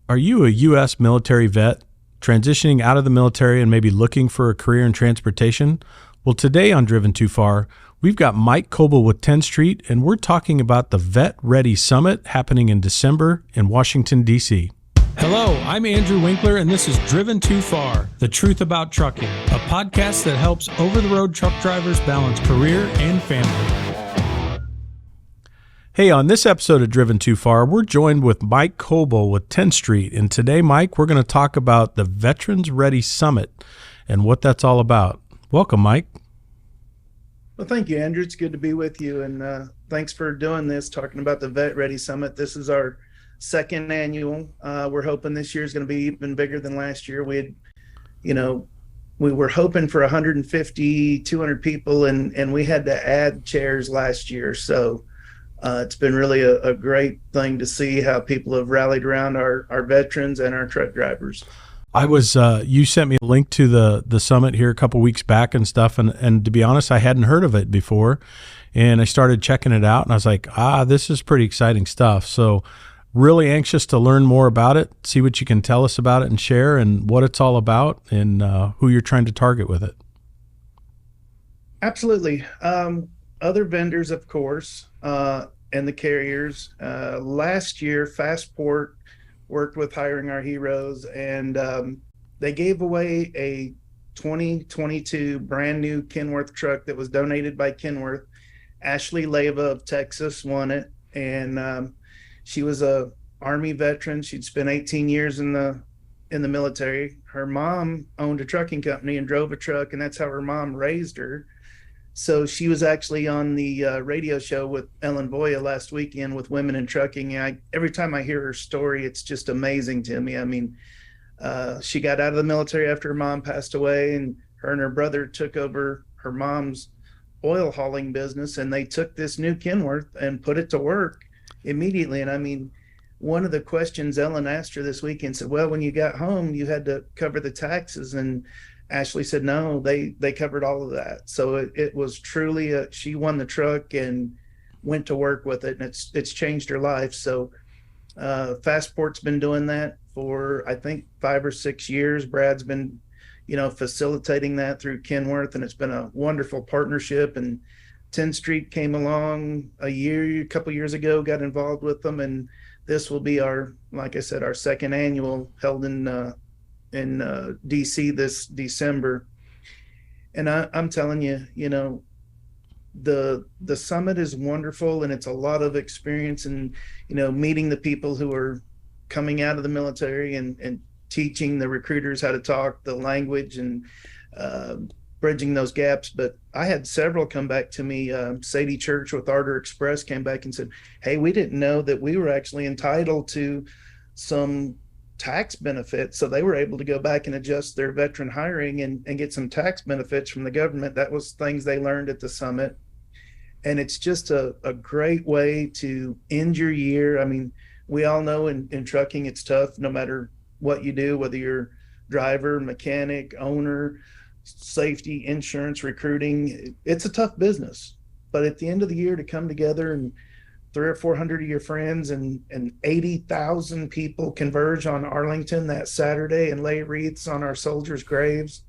Are you a U.S. military vet transitioning out of the military and maybe looking for a career in transportation? Well, today on Driven Too Far, we've got Mike Coble with Tenstreet, and we're talking about the Vet Ready Summit happening in December in Washington, D.C. Hello, I'm Andrew Winkler, and this is Driven Too Far, the truth about trucking, a podcast that helps over-the-road truck drivers balance career and family. Hey, on this episode of Driven Too Far, we're joined with Mike Coble with Tenstreet. And today, Mike, we're going to talk about the Veterans Ready Summit and what that's all about. Welcome, Mike. Well, thank you, Andrew. It's good to be with you. And thanks for doing this, talking about the Vet Ready Summit. This is our second annual. We're hoping this year is going to be even bigger than last year. We were hoping for 150, 200 people, and we had to add chairs last year. So it's been really a great thing to see how people have rallied around our veterans and our truck drivers. You sent me a link to the summit here a couple weeks back and stuff. And to be honest, I hadn't heard of it before. And I started checking it out and I was like, this is pretty exciting stuff. So really anxious to learn more about it, see what you can tell us about it and share and what it's all about and who you're trying to target with it. Absolutely. Other vendors, of course, and the carriers. Last year, Fastport worked with Hiring Our Heroes, and they gave away a 2022 brand new Kenworth truck that was donated by Kenworth. Ashley Leva of Texas won it, and she was a Army veteran. She'd spent 18 years in the military. Her mom owned a trucking company and drove a truck, and that's how her mom raised her. So she was actually on the radio show with Ellen Voya last weekend with Women in Trucking. Every time I hear her story, it's just amazing to me. I mean, she got out of the military after her mom passed away, and her brother took over her mom's oil hauling business, and they took this new Kenworth and put it to work immediately. And I mean, one of the questions Ellen asked her this weekend said, well, when you got home, you had to cover the taxes. And Ashley said, no, they covered all of that. So it was truly she won the truck and went to work with it, and it's changed her life. So Fastport's been doing that for, I think, 5 or 6 years. Brad's been, facilitating that through Kenworth, and it's been a wonderful partnership. And Tenstreet came along a couple years ago, got involved with them, and this will be like I said, our second annual held in DC this December. And I'm telling you, the summit is wonderful, and it's a lot of experience and, meeting the people who are coming out of the military and teaching the recruiters how to talk the language and bridging those gaps. But I had several come back to me. Sadie Church with Ardor Express came back and said, hey, we didn't know that we were actually entitled to some tax benefits. So they were able to go back and adjust their veteran hiring and get some tax benefits from the government. That was things they learned at the summit. And it's just a great way to end your year. I mean, we all know in trucking, it's tough no matter what you do, whether you're driver, mechanic, owner, safety, insurance, recruiting. It's a tough business. But at the end of the year, to come together and 300 or 400 of your friends and 80,000 people converge on Arlington that Saturday and lay wreaths on our soldiers' graves.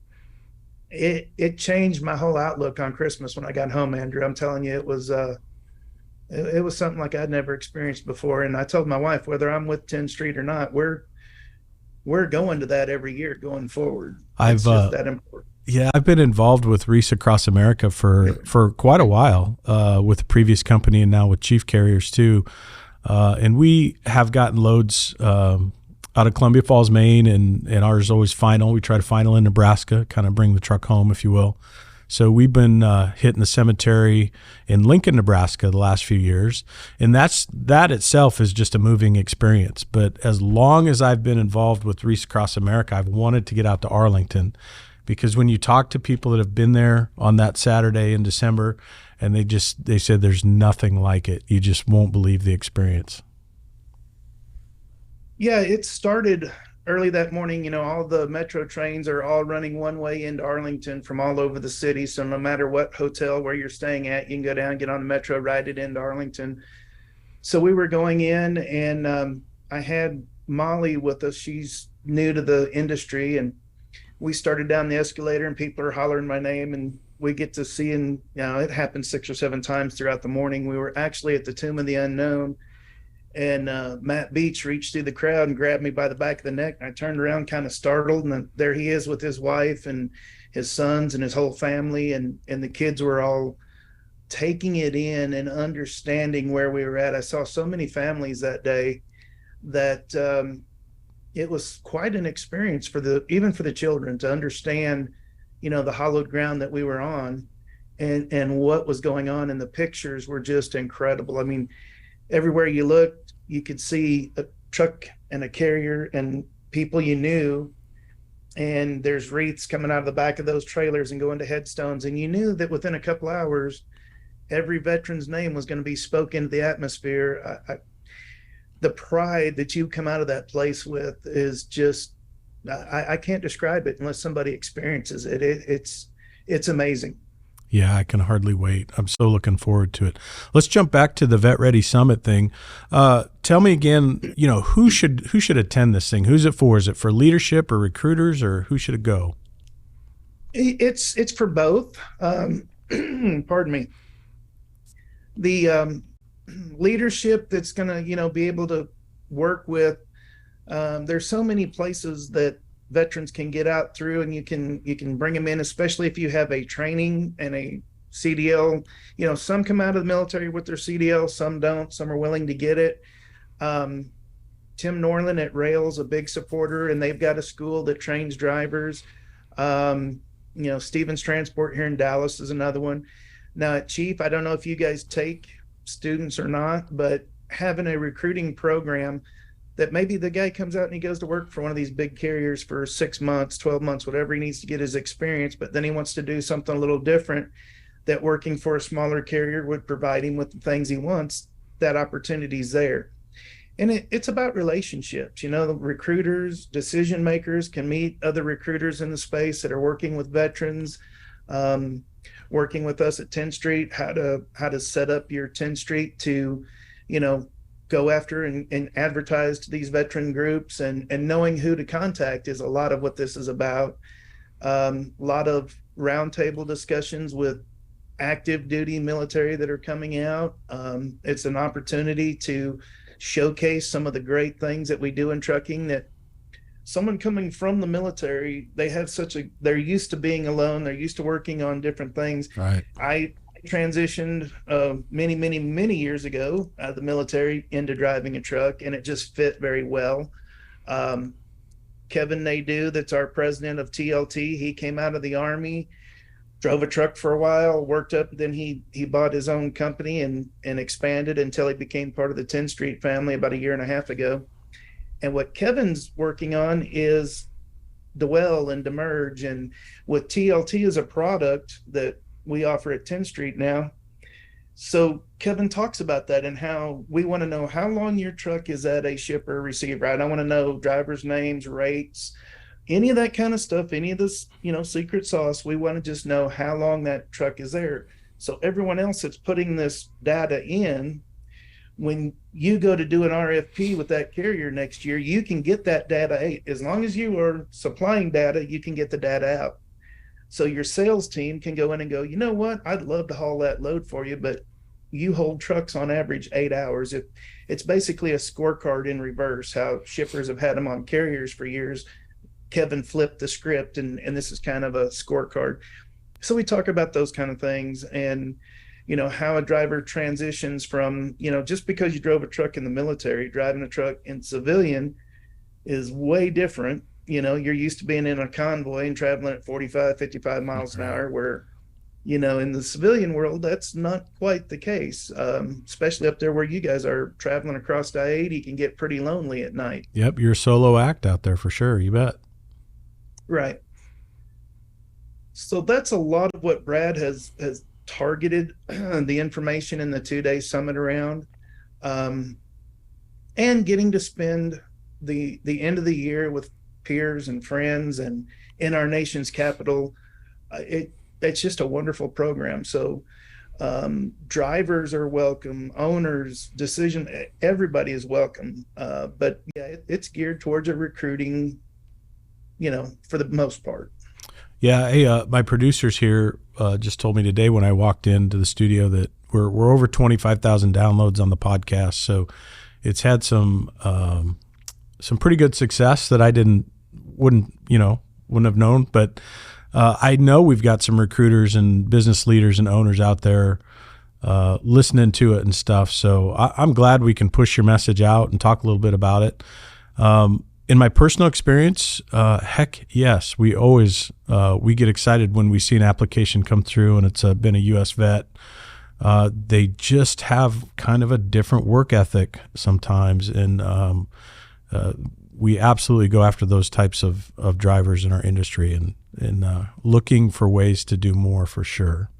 It changed my whole outlook on Christmas when I got home, Andrew. I'm telling you, it was something like I'd never experienced before. And I told my wife, whether I'm with Tenstreet or not, we're going to that every year going forward. It's just that important. Yeah, I've been involved with Reese Across America for quite a while with the previous company and now with Chief Carriers too. And we have gotten loads out of Columbia Falls, Maine, and ours is always final. We try to final in Nebraska, kind of bring the truck home, if you will. So we've been hitting the cemetery in Lincoln, Nebraska the last few years. And that itself is just a moving experience. But as long as I've been involved with Reese Across America, I've wanted to get out to Arlington. Because when you talk to people that have been there on that Saturday in December, and they said there's nothing like it. You just won't believe the experience. Yeah, it started early that morning. All the metro trains are all running one way into Arlington from all over the city. So no matter what hotel where you're staying at, you can go down, get on the metro, ride it into Arlington. So we were going in, and I had Molly with us. She's new to the industry, and we started down the escalator, and people are hollering my name, and we get to see, and it happened 6 or 7 times throughout the morning. We were actually at the Tomb of the Unknown, and Matt Beach reached through the crowd and grabbed me by the back of the neck. I turned around, kind of startled, and then there he is with his wife and his sons and his whole family, and the kids were all taking it in and understanding where we were at. I saw so many families that day that it was quite an experience for even for the children to understand, the hallowed ground that we were on, and what was going on. And the pictures were just incredible. I mean, everywhere you looked, you could see a truck and a carrier and people you knew. And there's wreaths coming out of the back of those trailers and going to headstones. And you knew that within a couple hours, every veteran's name was going to be spoken into the atmosphere. The pride that you come out of that place with is just, I can't describe it unless somebody experiences it. It's amazing. Yeah, I can hardly wait. I'm so looking forward to it. Let's jump back to the Vet Ready Summit thing. Tell me again, who should attend this thing? Who's it for? Is it for leadership or recruiters, or who should it go? It's for both. Pardon me. The leadership that's going to, be able to work with. There's so many places that veterans can get out through, and you can bring them in, especially if you have a training and a CDL. Some come out of the military with their CDL, some don't, some are willing to get it. Tim Norland at Rail's a big supporter, and they've got a school that trains drivers. Stevens Transport here in Dallas is another one. Now at Chief, I don't know if you guys take students or not, but having a recruiting program that maybe the guy comes out and he goes to work for one of these big carriers for 6 months, 12 months, whatever he needs to get his experience, but then he wants to do something a little different, that working for a smaller carrier would provide him with the things he wants. That opportunity's there. And it's about relationships. The recruiters, decision makers can meet other recruiters in the space that are working with veterans, working with us at Tenstreet, how to set up your Tenstreet to, go after and advertise to these veteran groups, and knowing who to contact is a lot of what this is about. A lot of roundtable discussions with active duty military that are coming out. It's an opportunity to showcase some of the great things that we do in trucking, that someone coming from the military, they're used to being alone. They're used to working on different things. Right. I transitioned many years ago out of the military into driving a truck, and it just fit very well. Kevin Nadeau, that's our president of TLT, he came out of the Army, drove a truck for a while, worked up, then he bought his own company and expanded until he became part of the Tenstreet family about a year and a half ago. And what Kevin's working on is Dwell and Demerge, and with TLT as a product that we offer at Tenstreet now. So Kevin talks about that, and how we want to know how long your truck is at a shipper or receiver. I don't want to know drivers' names, rates, any of that kind of stuff, any of this, secret sauce. We want to just know how long that truck is there. So everyone else that's putting this data in, when you go to do an RFP with that carrier next year, you can get that data. As long as you are supplying data, you can get the data out. So your sales team can go in and go, you know what, I'd love to haul that load for you, but you hold trucks on average 8 hours. It's basically a scorecard in reverse, how shippers have had them on carriers for years. Kevin flipped the script, and this is kind of a scorecard. So we talk about those kind of things, and how a driver transitions from, just because you drove a truck in the military, driving a truck in civilian is way different. You're used to being in a convoy and traveling at 45, 55 miles an hour, where, in the civilian world, that's not quite the case, especially up there where you guys are traveling across I-80, can get pretty lonely at night. Yep, you're a solo act out there for sure. You bet. Right. So that's a lot of what Brad has targeted the information in the 2-day summit around, and getting to spend the end of the year with peers and friends and in our nation's capital. It's just a wonderful program. So Drivers are welcome, owners, everybody is welcome. But yeah, it's geared towards a recruiting, for the most part. Yeah, hey, my producers here just told me today when I walked into the studio that we're over 25,000 downloads on the podcast. So it's had some pretty good success that I wouldn't have known. But I know we've got some recruiters and business leaders and owners out there listening to it and stuff. So I'm glad we can push your message out and talk a little bit about it. In my personal experience, heck yes, we always we get excited when we see an application come through and it's been a U.S. vet. They just have kind of a different work ethic sometimes, and we absolutely go after those types of drivers in our industry and looking for ways to do more for sure.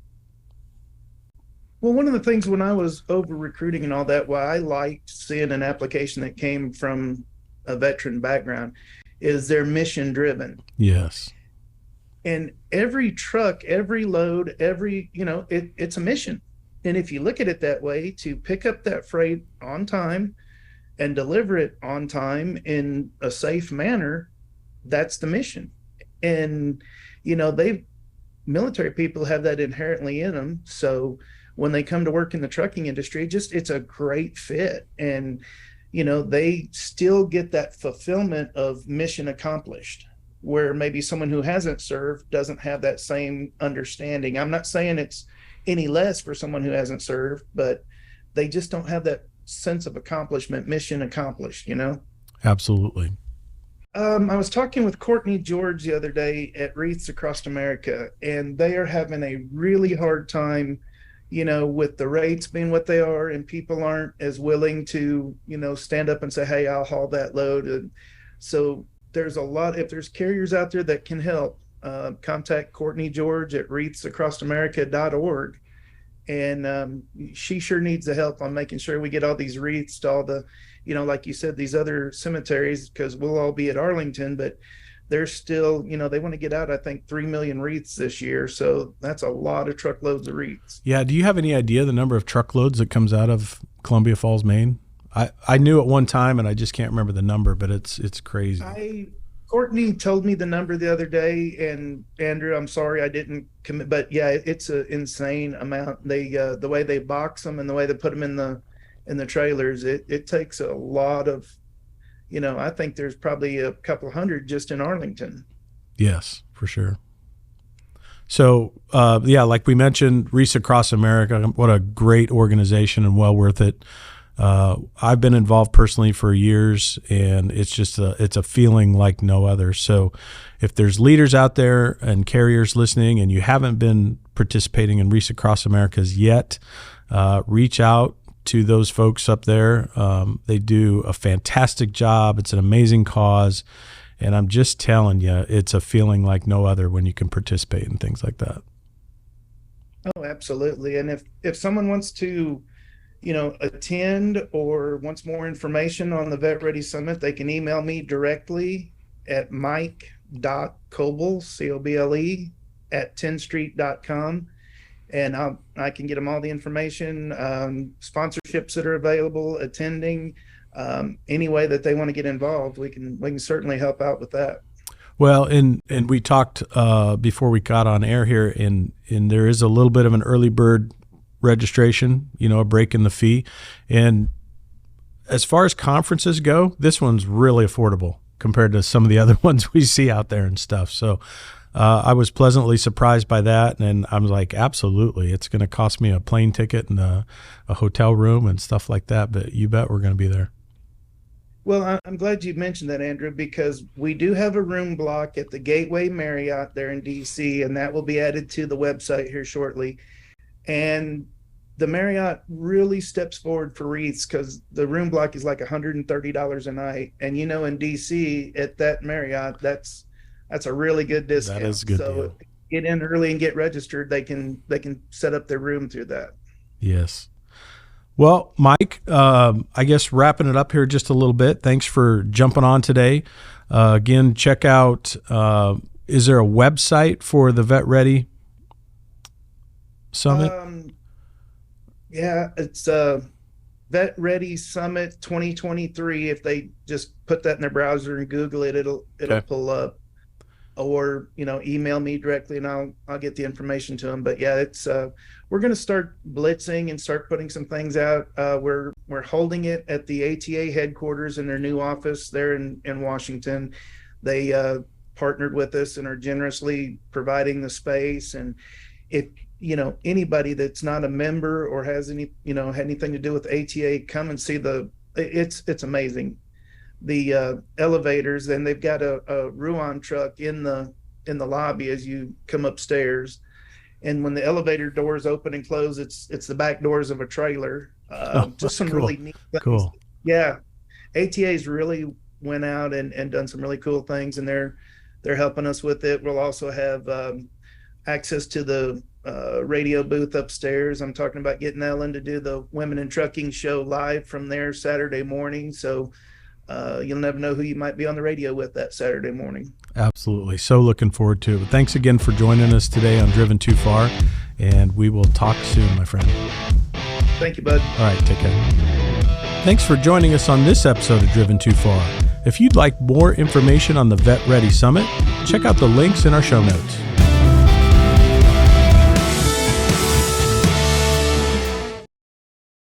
Well, one of the things when I was over recruiting and all that, why I liked seeing an application that came from a veteran background is they're mission driven. Yes. And every truck, every load, it's a mission. And if you look at it that way, to pick up that freight on time and deliver it on time in a safe manner, that's the mission. And, military people have that inherently in them. So when they come to work in the trucking industry, it's a great fit. And, they still get that fulfillment of mission accomplished, where maybe someone who hasn't served doesn't have that same understanding. I'm not saying it's any less for someone who hasn't served, but they just don't have that sense of accomplishment, mission accomplished, Absolutely. I was talking with Courtney George the other day at Wreaths Across America, and they are having a really hard time, with the rates being what they are, and people aren't as willing to, stand up and say, hey, I'll haul that load. And so there's if there's carriers out there that can help, contact Courtney George at wreathsacrossamerica.org. And she sure needs the help on making sure we get all these wreaths to all the, like you said, these other cemeteries, because we'll all be at Arlington, but they're still, they want to get out, I think, 3 million wreaths this year. So that's a lot of truckloads of wreaths. Yeah. Do you have any idea the number of truckloads that comes out of Columbia Falls, Maine? I knew at one time, and I just can't remember the number, but it's crazy. Courtney told me the number the other day, and Andrew, I'm sorry I didn't commit, but yeah, it's an insane amount. They the way they box them and the way they put them in the trailers, it takes a lot of, I think there's probably a couple hundred just in Arlington. Yes, for sure. So like we mentioned, Wreaths Across America, what a great organization and well worth it. I've been involved personally for years, and it's just it's a feeling like no other. So if there's leaders out there and carriers listening and you haven't been participating in Wreaths Across Americas yet, reach out to those folks up there. They do a fantastic job. It's an amazing cause. And I'm just telling you, it's a feeling like no other when you can participate in things like that. Oh, absolutely. And if someone wants to, attend or wants more information on the Vet Ready Summit, they can email me directly at mike.coble, Coble, at tenstreet.com. And I can get them all the information, sponsorships that are available, attending, any way that they want to get involved. We can certainly help out with that. Well, and we talked before we got on air here, and there is a little bit of an early bird registration, a break in the fee. And as far as conferences go, this one's really affordable compared to some of the other ones we see out there and stuff. So I was pleasantly surprised by that. And I was like, absolutely, it's going to cost me a plane ticket and a hotel room and stuff like that. But you bet we're going to be there. Well, I'm glad you mentioned that, Andrew, because we do have a room block at the Gateway Marriott there in DC, and that will be added to the website here shortly. And the Marriott really steps forward for wreaths because the room block is like $130 a night. And, in DC at that Marriott, that's a really good discount. That is good. So get in early and get registered. They can set up their room through that. Yes. Well, Mike, I guess wrapping it up here just a little bit. Thanks for jumping on today. Again, check out, is there a website for the Vet Ready Summit? Yeah, it's Vet Ready Summit 2023. If they just put that in their browser and Google it, it'll Okay. pull up. Or email me directly and I'll get the information to them. But yeah, it's we're going to start blitzing and start putting some things out. We're holding it at the ATA headquarters in their new office there in Washington. They partnered with us and are generously providing the space. And if anybody that's not a member or has any had anything to do with ATA, come and see it's amazing. The elevators, and they've got a Ruan truck in the lobby as you come upstairs. And when the elevator doors open and close, it's the back doors of a trailer. Oh, Just some cool. really neat things. Cool. Yeah, ATA's really went out and done some really cool things, and they're helping us with it. We'll also have access to the radio booth upstairs. I'm talking about getting Ellen to do the Women in Trucking show live from there Saturday morning. So you'll never know who you might be on the radio with that Saturday morning. Absolutely. So looking forward to it. But thanks again for joining us today on Driven Too Far, and we will talk soon, my friend. Thank you, bud. All right, take care. Thanks for joining us on this episode of Driven Too Far. If you'd like more information on the Vet Ready Summit, check out the links in our show notes.